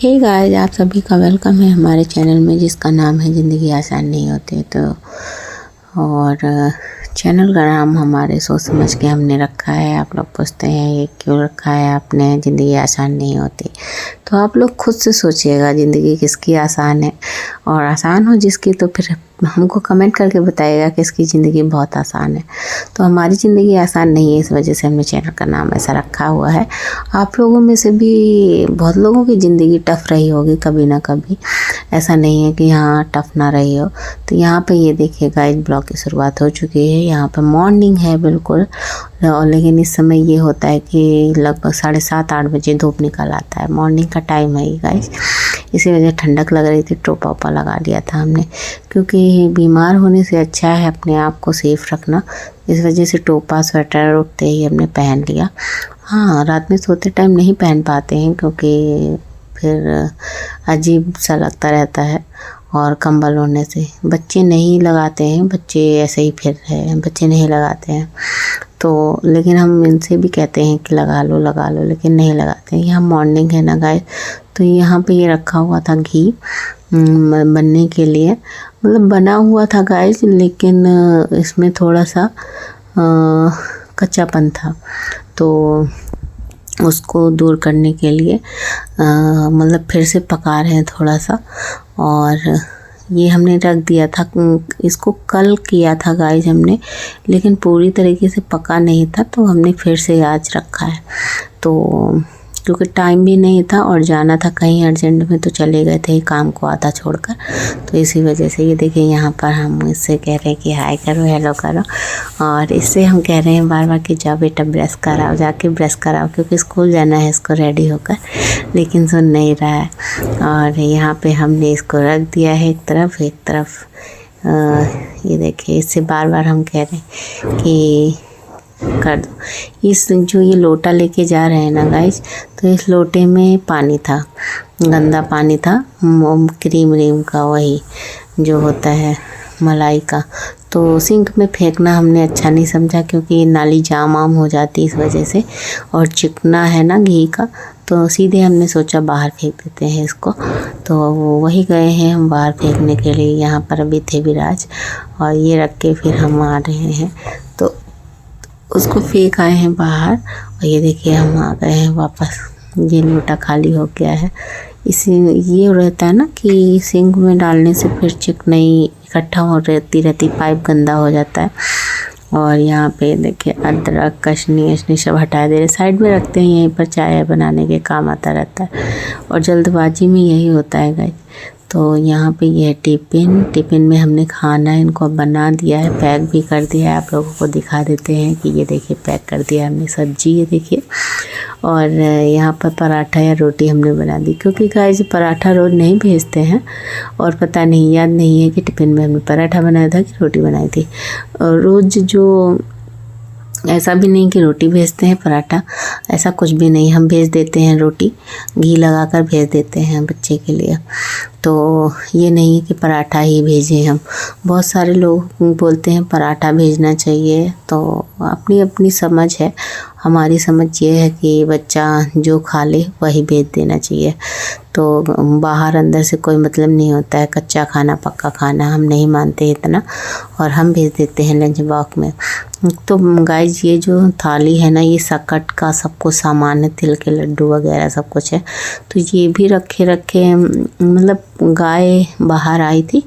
Hey guys, आप सभी का वेलकम है हमारे चैनल में जिसका नाम है ज़िंदगी आसान नहीं होती। तो और चैनल का नाम हमारे सोच समझ के हमने रखा है। आप लोग पूछते हैं ये क्यों रखा है आपने, ज़िंदगी आसान नहीं होती। तो आप लोग खुद से सोचिएगा ज़िंदगी किसकी आसान है, और आसान हो जिसकी तो फिर हमको कमेंट करके बताइएगा कि इसकी ज़िंदगी बहुत आसान है। तो हमारी ज़िंदगी आसान नहीं है, इस वजह से हमने चैनल का नाम ऐसा रखा हुआ है। आप लोगों में से भी बहुत लोगों की ज़िंदगी टफ़ रही होगी कभी ना कभी, ऐसा नहीं है कि हाँ टफ़ ना रही हो। तो यहाँ पे ये देखिए गाइस, ब्लॉग की शुरुआत हो चुकी है। यहाँ पे मॉर्निंग है बिल्कुल, और लेकिन इस समय ये होता है कि लगभग 7:30-8 बजे धूप निकल आता है। मॉर्निंग का टाइम है ये गाइस, इसी वजह ठंडक लग रही थी। टोपा ओपा लगा लिया था हमने, क्योंकि बीमार होने से अच्छा है अपने आप को सेफ रखना। इस वजह से टोपा स्वेटर उठते ही हमने पहन लिया। हाँ, रात में सोते टाइम नहीं पहन पाते हैं क्योंकि फिर अजीब सा लगता रहता है, और कंबल ओढ़ने से बच्चे नहीं लगाते हैं, बच्चे ऐसे ही फिर रहे हैं, बच्चे नहीं लगाते हैं। तो लेकिन हम इनसे भी कहते हैं कि लगा लो, लेकिन नहीं लगाते हैं। यहाँ मॉर्निंग है ना गाइस, तो यहाँ पे ये रखा हुआ था घी बनने के लिए, मतलब बना हुआ था गाइस, लेकिन इसमें थोड़ा सा कच्चापन था। तो उसको दूर करने के लिए मतलब फिर से पका रहे हैं थोड़ा सा। और ये हमने रख दिया था, इसको कल किया था गाइस हमने, लेकिन पूरी तरीके से पका नहीं था, तो हमने फिर से आज रखा है। तो क्योंकि टाइम भी नहीं था और जाना था कहीं अर्जेंट में, तो चले गए थे काम को आधा छोड़कर। तो इसी वजह से ये देखिए, यहाँ पर हम इससे कह रहे हैं कि हाय करो, हेलो करो, और इससे हम कह रहे हैं बार बार कि जाओ बेटा ब्रश कराओ, जाके ब्रश कराओ, क्योंकि स्कूल जाना है इसको रेडी होकर, लेकिन सुन नहीं रहा है। और यहाँ पे हमने इसको रख दिया है एक तरफ। ये देखिए, इससे बार बार हम कह रहे हैं कि कर दो। इस जो ये लोटा लेके जा रहे हैं ना गाइस, तो इस लोटे में पानी था, गंदा पानी था, क्रीम का, वही जो होता है मलाई का। तो सिंक में फेंकना हमने अच्छा नहीं समझा, क्योंकि नाली जाम हो जाती इस वजह से, और चिकना है ना घी का, तो सीधे हमने सोचा बाहर फेंक देते हैं इसको। तो वही गए हैं हम बाहर फेंकने के लिए। यहाँ पर अभी थे विराज, और ये रख के फिर हम आ रहे हैं, तो उसको फेंक आए हैं बाहर। और ये देखिए, हम आ गए हैं वापस। ये लोटा खाली हो गया है। इसी ये रहता है ना कि सिंक में डालने से फिर चिकनाई इकट्ठा हो रहती, पाइप गंदा हो जाता है। और यहाँ पे देखिए, अदरक कशनी सब हटा दे रहे, साइड में रखते हैं, यहीं पर चाय बनाने के काम आता रहता है, और जल्दबाजी में यही होता है गाइस। तो यहाँ पे ये टिफ़िन में हमने खाना इनको बना दिया है, पैक भी कर दिया है। आप लोगों को दिखा देते हैं कि ये देखिए पैक कर दिया हमने सब्जी, ये देखिए। और यहाँ पर पराठा या रोटी हमने बना दी, क्योंकि गाइस पराठा रोज़ नहीं भेजते हैं, और पता नहीं, याद नहीं है कि टिफ़िन में हमने पराठा बनाया था कि रोटी बनाई थी। और रोज़ जो ऐसा भी नहीं कि रोटी भेजते हैं पराठा, ऐसा कुछ भी नहीं, हम भेज देते हैं रोटी, घी लगाकर भेज देते हैं बच्चे के लिए। तो ये नहीं है कि पराठा ही भेजें हम। बहुत सारे लोग बोलते हैं पराठा भेजना चाहिए, तो अपनी अपनी समझ है। हमारी समझ ये है कि बच्चा जो खा ले वही भेज देना चाहिए। तो बाहर अंदर से कोई मतलब नहीं होता है, कच्चा खाना पक्का खाना हम नहीं मानते इतना, और हम भेज देते हैं लंच बॉक्स में। तो गाइस, ये जो थाली है ना, ये सकट का सब कुछ सामान है, तिल के लड्डू वगैरह सब कुछ है। तो ये भी रखे मतलब गाय बाहर आई थी,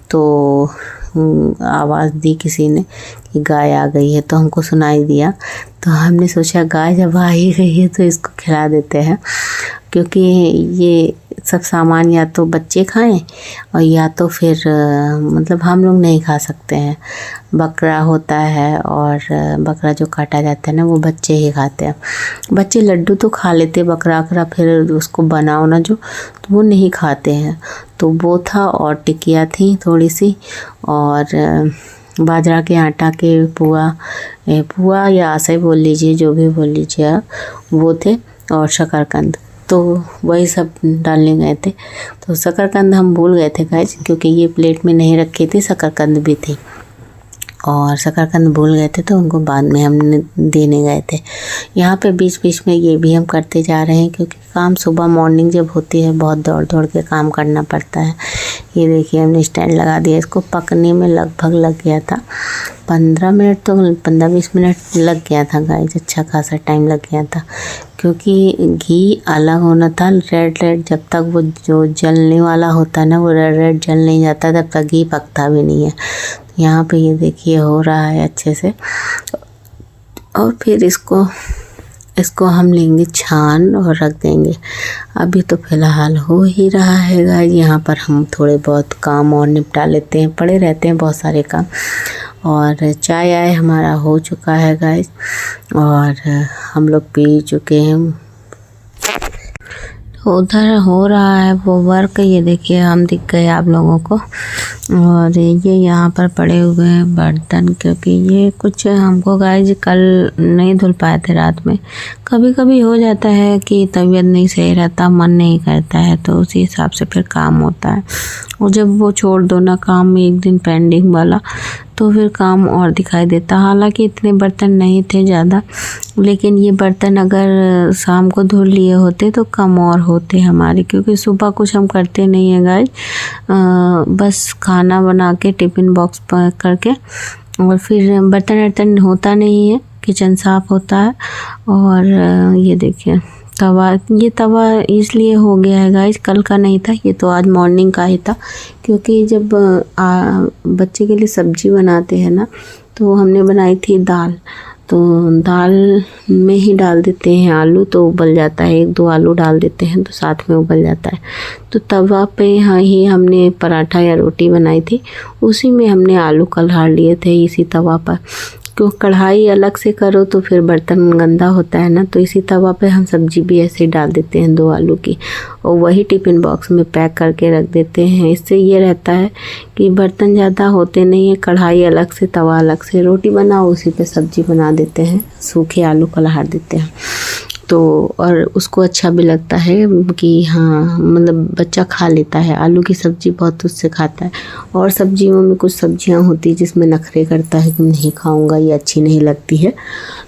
तो आवाज़ दी किसी ने कि गाय आ गई है, तो हमको सुनाई दिया। तो हमने सोचा गाय जब आ ही गई है तो इसको खिला देते हैं, क्योंकि ये सब सामान या तो बच्चे खाएं, और या तो फिर मतलब हम लोग नहीं खा सकते हैं। बकरा होता है, और बकरा जो काटा जाता है ना, वो बच्चे ही खाते हैं। बच्चे लड्डू तो खा लेते, बकरा फिर उसको बनाओ ना जो, तो वो नहीं खाते हैं। तो वो था, और टिकिया थी थोड़ी सी, और बाजरा के आटा के पुआ या आसे बोल लीजिए, जो भी बोल लीजिए, वो थे, और शकरकंद। तो वही सब डालने गए थे। तो शकरकंद हम भूल गए थे गाइस, क्योंकि ये प्लेट में नहीं रखी थी, शकरकंद भी थी। और शकरकंद भूल गए थे तो उनको बाद में हमने देने गए थे। यहाँ पे बीच बीच में ये भी हम करते जा रहे हैं क्योंकि काम सुबह मॉर्निंग जब होती है बहुत दौड़ दौड़ के काम करना पड़ता है। ये देखिए हमने स्टैंड लगा दिया, इसको पकने में लगभग लग गया था 15 मिनट, तो 15-20 मिनट लग गया था गाइस, अच्छा खासा टाइम लग गया था क्योंकि घी अलग होना था। रेड रेड जब तक वो जो जलने वाला होता है ना, वो रेड रेड जल नहीं जाता तब तक घी पकता भी नहीं है। यहाँ पे ये देखिए हो रहा है अच्छे से, और फिर इसको हम लेंगे छान और रख देंगे। अभी तो फ़िलहाल हो ही रहा है गाइस। यहाँ पर हम थोड़े बहुत काम और निपटा लेते हैं, पड़े रहते हैं बहुत सारे काम। और चाय आय हमारा हो चुका है गाइस और हम लोग पी चुके हैं। उधर हो रहा है वो वर्क, ये देखिए हम दिख गए आप लोगों को। और ये यहाँ पर पड़े हुए हैं बर्तन, क्योंकि ये कुछ हमको गाइस कल नहीं धुल पाए थे रात में। कभी कभी हो जाता है कि तबीयत नहीं सही रहता, मन नहीं करता है, तो उसी हिसाब से फिर काम होता है। और जब वो छोड़ दो ना काम एक दिन पेंडिंग वाला, तो फिर काम और दिखाई देता। हालांकि इतने बर्तन नहीं थे ज़्यादा, लेकिन ये बर्तन अगर शाम को धुल लिए होते तो कम और होते हमारे, क्योंकि सुबह कुछ हम करते नहीं हैं गाइस। बस खाना बना के टिफ़िन बॉक्स पैक करके और फिर बर्तन वर्तन होता नहीं है, किचन साफ़ होता है। और ये देखिए ये तवा इसलिए हो गया है गाइस, कल का नहीं था, ये तो आज मॉर्निंग का ही था। क्योंकि जब बच्चे के लिए सब्जी बनाते हैं ना, तो हमने बनाई थी दाल, तो दाल में ही डाल देते हैं आलू तो उबल जाता है, 1-2 आलू डाल देते हैं तो साथ में उबल जाता है। तो तवा पे ही हमने पराठा या रोटी बनाई थी, उसी में हमने आलू कल्हार लिए थे इसी तवा पर। क्यों कढ़ाई अलग से करो तो फिर बर्तन गंदा होता है ना, तो इसी तवा पे हम सब्जी भी ऐसे डाल देते हैं 2 आलू की, और वही टिफ़िन बॉक्स में पैक करके रख देते हैं। इससे ये रहता है कि बर्तन ज़्यादा होते नहीं है, कढ़ाई अलग से तवा अलग से, रोटी बनाओ उसी पे सब्जी बना देते हैं, सूखे आलू कल्हार देते हैं। तो और उसको अच्छा भी लगता है कि हाँ मतलब बच्चा खा लेता है, आलू की सब्ज़ी बहुत उससे खाता है। और सब्जियों में कुछ सब्जियां होती जिसमें नखरे करता है कि नहीं खाऊंगा, ये अच्छी नहीं लगती है,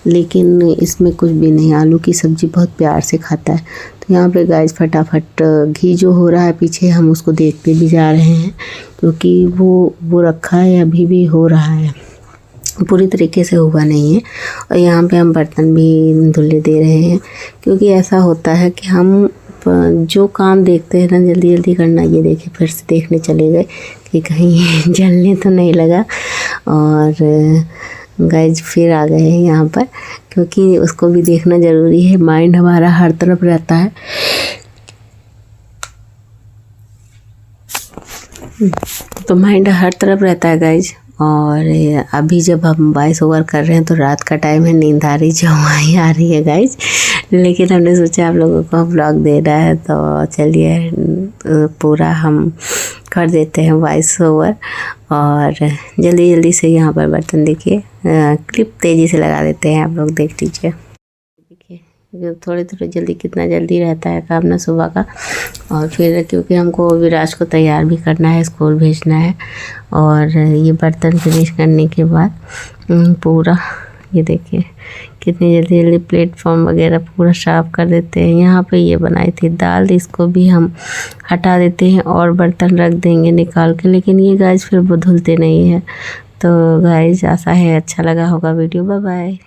लेकिन इसमें कुछ भी नहीं, आलू की सब्ज़ी बहुत प्यार से खाता है। तो यहाँ पे गाइस फटाफट घी जो हो रहा है पीछे, हम उसको देखते भी जा रहे हैं क्योंकि वो रखा है, अभी भी हो रहा है, पूरी तरीके से हुआ नहीं है। और यहाँ पे हम बर्तन भी धुले दे रहे हैं, क्योंकि ऐसा होता है कि हम जो काम देखते हैं ना जल्दी जल्दी करना। ये देखिए फिर से देखने चले गए कि कहीं जलने तो नहीं लगा, और गाइस फिर आ गए हैं यहाँ पर, क्योंकि उसको भी देखना ज़रूरी है। माइंड हमारा हर तरफ रहता है, तो माइंड हर तरफ रहता है गाइस। और अभी जब हम वॉइस ओवर कर रहे हैं तो रात का टाइम है, नींद आ रही, जवाई आ रही है गाइस, लेकिन हमने सोचा आप लोगों को व्लॉग दे रहा है तो चलिए पूरा हम कर देते हैं वॉइस ओवर। और जल्दी जल्दी से यहाँ पर बर्तन देखिए, क्लिप तेज़ी से लगा देते हैं, आप लोग देख लीजिए। देखिए थोड़े थोड़े जल्दी, कितना जल्दी रहता है काम ना सुबह का। और फिर क्योंकि हमको विराज को तैयार भी करना है, स्कूल भेजना है। और ये बर्तन फिनिश करने के बाद पूरा ये देखिए कितनी जल्दी जल्दी प्लेटफॉर्म वगैरह पूरा साफ़ कर देते हैं। यहाँ पे ये बनाई थी दाल, इसको भी हम हटा देते हैं और बर्तन रख देंगे निकाल के, लेकिन ये गाइस फिर वो धुलते नहीं है। तो गाइस आशा है अच्छा लगा होगा वीडियो। Bye bye.